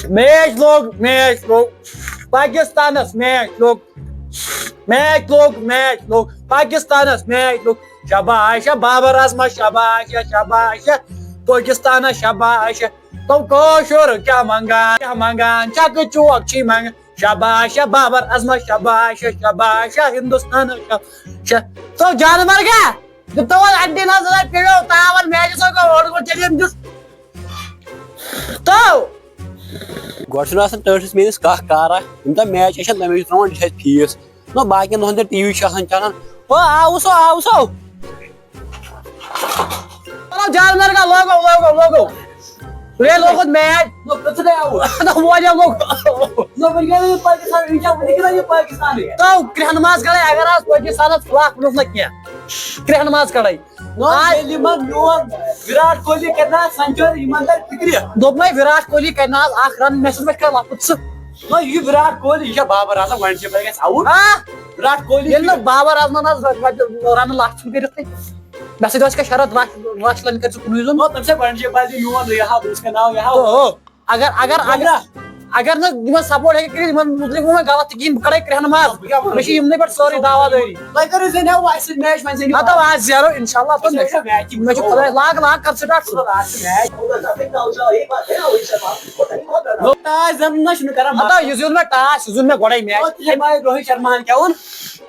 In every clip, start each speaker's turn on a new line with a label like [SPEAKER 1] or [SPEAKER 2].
[SPEAKER 1] match لوگ Pakistan's match لوگ Pakistan's match لوگ شاباش بابر اعظم شاباش پاکستانس شاباش تو کاشر کیا منگان چک چوک چی منگان شاباش بابر اعظم شاباش ہندوستان تو جانور کیا تو اڈی نظر پیڑو تاول میچ سو کو چلیم جس تو
[SPEAKER 2] گۄڈٕ آسان ٹٲٹھِس میٖنِس کانٛہہ کارا یِم تام میچ آسان تَمہِ وِزِ ترٛاوان چھِ اَسہِ فیٖس نہ باقین دۄہن تہِ ٹی وی چھُ آسان چلان آو سو
[SPEAKER 1] جانور کا لوگو یہ لوگ میچ تو کرہن ماز کڑے اگر آج پاکستانس خلاف ونس نا کیا کرہن ماز کڑے
[SPEAKER 2] وِراٹ کوہلی کرنا سنچری فکر
[SPEAKER 1] دوٚپ مے وِراٹ کوہلی کرنا اکھ رن مےٚ چھُ کر لفظ ژٕ
[SPEAKER 2] یہ وِراٹ کوہلی یہ بابر اعظم گۄڈنِچی گژھِ آوُٹ وِراٹ کوہلی
[SPEAKER 1] ییٚلہِ نہٕ بابر اعظمن رن لچھ چھُنہٕ کٔرِتھ مےٚ سۭتۍ ٲسۍ کیٛاہ شرط لچھ رن کٔرۍ ژٕ کُنُے زوٚن
[SPEAKER 2] تمہِ سۭتۍ گۄڈنِچی بالہِ میون یہ ہاو اس کا ناو یہ ہاو
[SPEAKER 1] اگر نہٕ سپورٹ ہیٚکہِ کٔرِتھ یِمن مُتعلِق گوٚو مےٚ غلط تہِ کِہیٖنۍ بہٕ کڑے کرہن ماز مےٚ چھِ یِمنٕے پٮ۪ٹھ سورُے دعوا دٲری
[SPEAKER 2] تۄہہِ کٔرِو زینیو اَسہِ سۭتۍ میچ وۄنۍ زینِو
[SPEAKER 1] ہتو آز زینو انشاء اللہ تو مےٚ چھُ خۄداے لاگ کر سٹارٹ
[SPEAKER 2] ٹاس زینُن چھُنہٕ کران
[SPEAKER 1] ہتو یہِ زیوٗن مےٚ ٹاس یہِ زیوٗن مےٚ گۄڈے میچ
[SPEAKER 2] روہِت شرماہن کیٛاہ ووٚن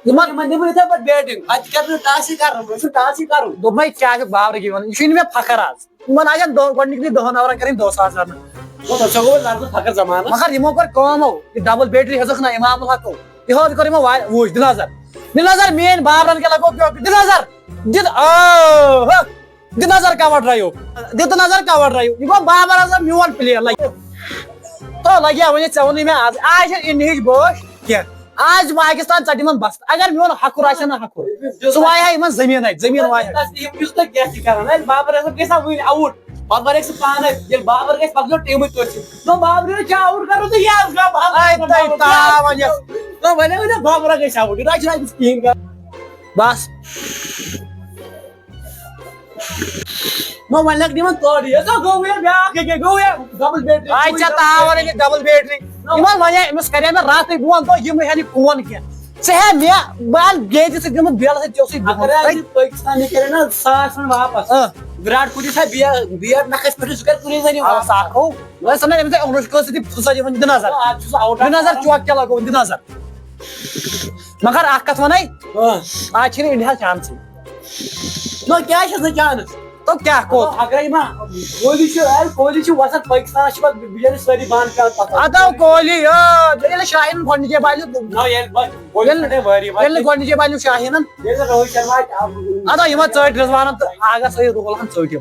[SPEAKER 2] یِمن دِمو یِتھے پٲٹھۍ بیٹنگ اتہِ کرِ نہٕ ٹاسٕے کرُن مےٚ چھُ ٹاسٕے کرُن
[SPEAKER 1] دوٚپ مےٚ کیٛاہ چھُ بابرٕکی ونان یہِ چھُے نہٕ مےٚ فخر آز یِمن آسن گۄڈنِکۍ 10 اورن کٔرٕنۍ 200 رنہٕ
[SPEAKER 2] سۄ گوٚو لڑکہٕ فخر زمانہٕ
[SPEAKER 1] مگر یِمو کٔر کٲمو یہِ ڈبل بیٹری ہیٚژٕکھ نا امام الحقو یِہو کوٚر یِمو وٕچھ دِ نظر میٲنۍ بابرن کیٛاہ لگو دِ نظر کور ڈرایو یہِ گوٚو بابر اعظم میون پٕلیر لگہِ تو لگیا ؤنِتھ ژےٚ ووٚنُے مےٚ آز چھِ اِنڈیہِچ بٲش کینٛہہ آز چھُ پاکستان ژٹہِ یِمن بست اگر میون حکُر آسہِ نا حکُر ژٕ وایہِ ہا یِمن زٔمیٖن وایہِ
[SPEAKER 2] یُس تۄہہِ کیٛاہ چھِ کران بابر اعظم گژھِ ہا وٕنۍ آوُٹ پتہٕ بنہِ سُہ پانے ییٚلہِ بابر گژھِ پتہٕ گوٚو ٹیٖمٕے توتہِ بابر چھُ آوُٹ کرُن تہٕ یس وۄنۍ بابرا گژھِ آوُٹ یہِ چھُنہٕ أمِس کِہیٖنۍ کران
[SPEAKER 1] بس
[SPEAKER 2] وۄنۍ لگہِ یِمن تورٕ گوٚو بیٛاکھ گوٚو ڈبل بیٹری
[SPEAKER 1] آے ژےٚ تاوان ییٚلہِ ڈبل بیٹری یِمن ونے أمِس کرے مےٚ راتھٕے بہٕ وَنہٕ تو یِم ہٮ۪ن یہِ فون کینٛہہ ژٕ ہے مےٚ بہٕ انہٕ بیٚیہِ تہِ دِمہٕ بیلہٕ سۭتۍ ژےٚ اوسُے
[SPEAKER 2] پٲکِستان یہِ کرِ نا 100 رن واپس وِراٹ کوہلی تھایہِ بیٹ نکھس پٮ۪ٹھ سُہ کرِ کُنی زٔنی
[SPEAKER 1] ساکھو وۄنۍ سَنان أمِس انوشکا سۭتی فٕسَت یِوان دِ نظر چوک کیٛاہ لگو دِ نظر مگر اکھ کتھ ونے آز چھِنہٕ انڈیاہس چانسٕے
[SPEAKER 2] کیٛاہ چھس نہٕ چانس
[SPEAKER 1] تو کیٛاہ کوٚر
[SPEAKER 2] اگر کوہلی چھُ وسان پٲکِستانس چھِ پتہٕ بِچٲرِس سٲری بانہٕ پیوان
[SPEAKER 1] ادو کوہلی ییٚلہِ شاہین گۄڈنِچے بالہِ
[SPEAKER 2] ییٚلہِ
[SPEAKER 1] نہٕ گۄڈنِچے بالہِ شاہینن
[SPEAKER 2] روہِت شرما
[SPEAKER 1] ادو یِمن ژٔٹۍ رضوانن تہٕ آگاہ سٲری رولہن ژٔٹۍ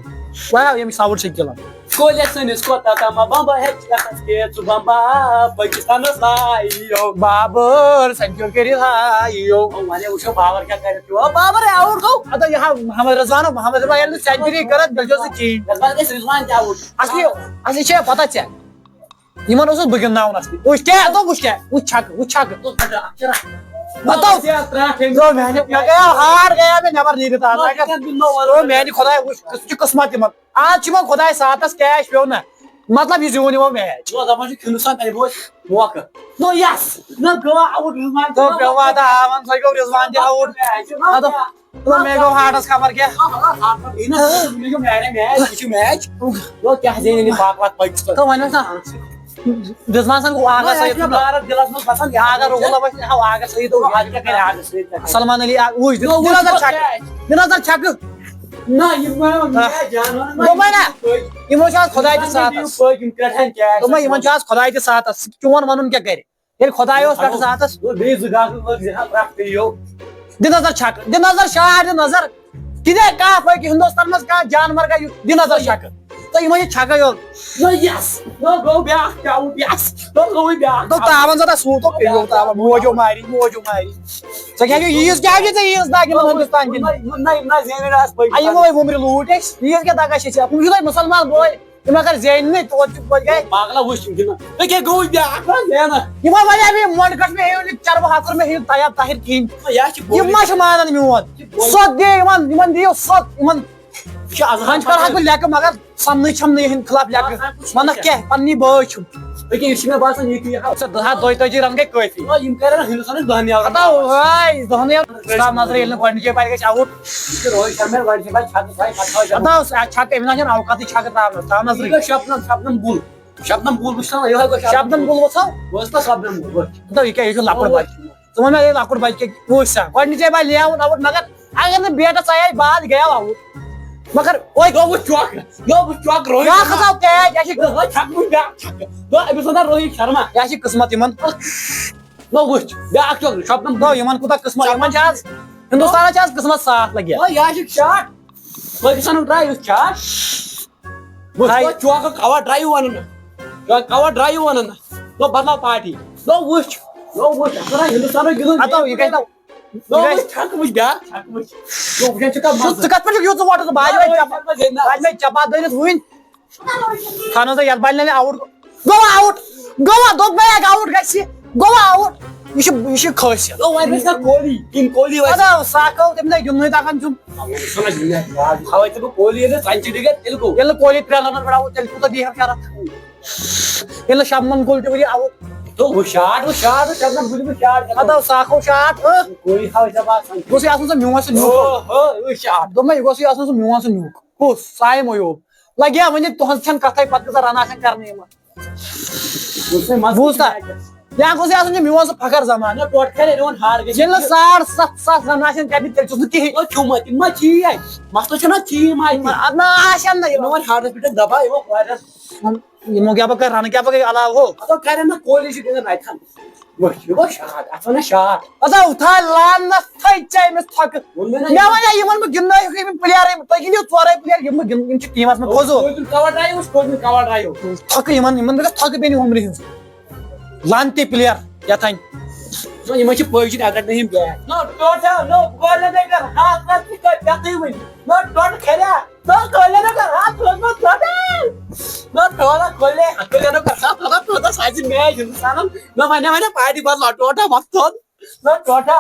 [SPEAKER 1] یِم ساوُٹ شکیلن
[SPEAKER 2] کوہلی سٲنِس کوتام بمبا ہیٚچھ بمبا پٲکِستانس لایو
[SPEAKER 1] بابر سینچُری کٔرِتھ ہایو
[SPEAKER 2] وۄنۍ وٕچھو بابر کیٛاہ کرِ بابر آوُٹ گوٚو
[SPEAKER 1] ادو یہِ محمد رضوان ییٚلہِ نہٕ سینچُری کٔرٕتھ تیٚلہِ چھُ سُہ کِہیٖنۍ
[SPEAKER 2] گژھِ رضوان تہِ آوُٹ
[SPEAKER 1] اصلی چھےٚ پتہ ژےٚ یِمن اوسُس بہٕ گِنٛدناوُن اصلی وٕچھ کیٛاہ وٕچھ چھکہٕ ہار گیا مےٚ نٮ۪بر نیٖرِتھ میانہِ خۄداے وٕچھ سُہ چھُ قٕسمت یِمن آز چھُ یِمن خۄداے ساتس کیچ پیوٚو نا مطلب یہِ زیوٗن یِمو میچ
[SPEAKER 2] دپان چھُ ہندوستان تتہِ روزِ موقعہٕ گوٚو آوُٹ
[SPEAKER 1] ہاوان سۄ گوٚو رضوان تہِ آوُٹ مےٚ گوٚو ہاٹس خبر کیٛاہ
[SPEAKER 2] میچ کیٛاہ زینہِ پاکستان
[SPEAKER 1] تہٕ وۄنۍ اوس نا رضوان سن گوٚو آگاہ سۭتۍ
[SPEAKER 2] دِلس منٛز باسان
[SPEAKER 1] آگاہ رُگُل آگاہ سۭتۍ سلمان علی وٕچھ دِ نظر چھکہٕ دوٚپمے نا یِمو چھُ آز خۄداے تہِ ساتس دوٚپمے یِمن چھُ آز خۄداے تہِ ساتس چون وَنُن کیٛاہ کرِ ییٚلہِ خۄداے اوس پٮ۪ٹھٕ ساتس دِ نظر چھکہٕ دِ نظر شاہ دِ نظر کِنے کانٛہہ پٲکہِ ہندوستان منٛز کانٛہہ جانور گژھِ دِ نظر چھکہٕ تہٕ یِمن چھِ چھکے یوت دوٚپ تاون زن سوٗتو پیٚیو تاون موجو ماری ژٕ کیٛاہ ییٖژ کیٛاہ چھِ ژےٚ ییٖژ دگ یِمن ہندوستان کِنۍ یِموے وُمرِ لوٗٹۍ أسۍ ییٖژ کیٛاہ دگا چھِ ژےٚ وٕچھ تۄہہِ مُسلمان بوے یِم اگر زینہِ توتہِ گٔے یِمو ونے مےٚ مۄنڈ کٔٹ مےٚ ہیٚیو نہٕ چربہٕ ہکُر مےٚ ہیٚیو طیب طاہر کِہیٖنۍ یِم ما چھِ مانان میون سۄد دِ یِمن دِیِو سۄد یِمن وۄنۍ کرٕ ہا بہٕ لیٚکہٕ مگر سمنٕے چھَم نہٕ یِہٕنٛدِ خٕلاف لیٚکہٕ ونکھ کیٛاہ پننی بٲے چھُم
[SPEAKER 2] أوكي يمشي ما باسن يكي هاو
[SPEAKER 1] دوی تجی رن گئی کافی
[SPEAKER 2] يمكن هندوستان دهني أو
[SPEAKER 1] دہنی اسلام نظر ییٚلہِ نہٕ گۄڈنِچے بالہِ گژھِ آوُٹ
[SPEAKER 2] روهit شرما وايد شباب شاد
[SPEAKER 1] چھک أمِس چھنہٕ اوقاتٕے چھکہٕ تراونس نظرٕے
[SPEAKER 2] شبنم بول وٕچھان یِہوے گوٚو
[SPEAKER 1] شبنم گُل ووٚژھو
[SPEAKER 2] بوز تا شبنم بول
[SPEAKER 1] یہِ کیٛاہ یہِ چھُ لۄکُٹ بچہِ ژٕ وَن مےٚ یہِ لۄکُٹ بچہِ کیٛاہ وٕچھ سا گۄڈنِچے بالہِ یہِ آوُٹ مگر اگر نہٕ بیٹس ژایے بال یہِ گٔیو آوُٹ مگر
[SPEAKER 2] Yo bu çok Rohit
[SPEAKER 1] بیٛاکھ ہسا آو کیچ یہِ چھِ
[SPEAKER 2] Çakmış ya Do أمِس وَنان Rohit Sharma
[SPEAKER 1] یہِ چھِ قٕسمت یِمن
[SPEAKER 2] No وٕچھ بیٛاکھ چھُ شبنم
[SPEAKER 1] گوٚو یِمن کوٗتاہ قٕسمت یِمن چھِ آز ہندوستانس چھِ آز قٕسمت صاف لگہِ
[SPEAKER 2] Oh ya چھُ شاٹ پٲکِستانُک ٹراے یُس شاٹ وٕچھ چوکہٕ کوا ڈرایو وَنان کوا ڈرایو وَنان No بدلاو پارٹی No وٕچھ اَصل ہندوستانُک گِنٛدُن
[SPEAKER 1] ہتو یہِ گژھِ
[SPEAKER 2] No وٕچھ چھکمٕچ بیٛاکھ چھکمٕچ No وٕچھان چھُ کانٛہہ
[SPEAKER 1] ژٕ کتھ پٲٹھۍ چھُکھ یوٗت ووٹر باجہِ چپا دٲرِتھ وٕنۍ تھاونو یتھ بالہِ نہٕ آوُٹ گوٚوا دوٚپ مےٚ آوُٹ گژھِ گوٚوا آوُٹ یہِ چھِ خٲصیت
[SPEAKER 2] No وۄنۍ گژھِ نا کوہلی کِنگ کوہلی
[SPEAKER 1] ادا ساکو تٔمۍ نَے گِنٛدنُے تگان چھُم
[SPEAKER 2] تھاوے ژٕ بہٕ کوہلی ییٚلہِ سینچری گژھِ تیٚلہِ گوٚو
[SPEAKER 1] ییٚلہِ نہٕ کوہلی 3 رنن پٮ۪ٹھ آوُٹ تیٚلہِ کوٗتاہ دی شرط ییٚلہِ نہٕ شبنم گُل تہِ ؤری آوُٹ
[SPEAKER 2] تو وٕچھ شاٹ شبنم بُلہِ بہٕ شاٹ
[SPEAKER 1] ادا ساکو شاٹ
[SPEAKER 2] کوہلی تھاوے ژےٚ باسان
[SPEAKER 1] گوٚژھُے آسُن سُہ میون سُہ نیوٗک
[SPEAKER 2] شاٹ
[SPEAKER 1] دوٚپ مےٚ یہِ گوٚژھُے آسُن سُہ میون سُہ نیوٗک کُس سایم اویوب لگیا ؤنِتھ تُہنٛز چھنہٕ کتھے پتہٕ کۭژاہ رن آسان کرنہِ یِمن بوٗز تا یا گوٚژھُے آسُن یہِ میون سُہ فخر زمان
[SPEAKER 2] ٹوٹ کھرے رون ہار گژھِ
[SPEAKER 1] ییٚلہِ نہٕ 7,500 رن آسن کرنہِ تیٚلہِ چھُس نہٕ کِہینۍ
[SPEAKER 2] چھُما تِم ما چھی اَتہِ مسلہٕ چھُنہ چھی ما اَتہِ
[SPEAKER 1] نہ آسن نہٕ
[SPEAKER 2] یِمن وۄنۍ ہارس پٮ۪ٹھ دبا یِمو واریاہ
[SPEAKER 1] یِمو کیٛاہ بہٕ کرٕ رنہٕ کیٛاہ بہٕ گٔے علاوٕ ہو
[SPEAKER 2] اَدٕ کرن نہ کوہلی چھُ گِنٛدان اَتھن وٕچھ یہِ گوٚو شاٹ اَتھ وَنان شاٹ
[SPEAKER 1] ادا تھاے لانس تھاے ژےٚ أمِس تھۄکہٕ مےٚ وَنے یِمن بہٕ گِنٛدنٲیِکھ یِم پٕلیرٕے تُہۍ گِنٛدِو ژورے پٕلیر یِم بہٕ گِنٛد یِم چھِ ٹیٖمس منٛز فضوٗل
[SPEAKER 2] کور ڈرایو کوٚرمُت کور ڈرایو
[SPEAKER 1] تھۄکہٕ یِمن گژھِ تھۄکہٕ پیٚنہِ عمرِ ہِنٛز لانتی پٕلیر یتھن
[SPEAKER 2] یِمن چھِ پٲجِتھ اگر نہٕ یِم بیٹ نو ٹوٹا نو گولے نہ کر ہاتھ نہ تہِ کر پٮ۪تھٕے وٕنۍ نو ٹوٹ کھریا نو گولے نہ کر ہاتھ نو ٹوٹا نو ٹولا گولے گولے نہ کر ہاتھ نو ٹوٹا ساجی میچ ہندوستانن نو وَنیا پارٹی بدلا ٹوٹا مت نو ٹوٹا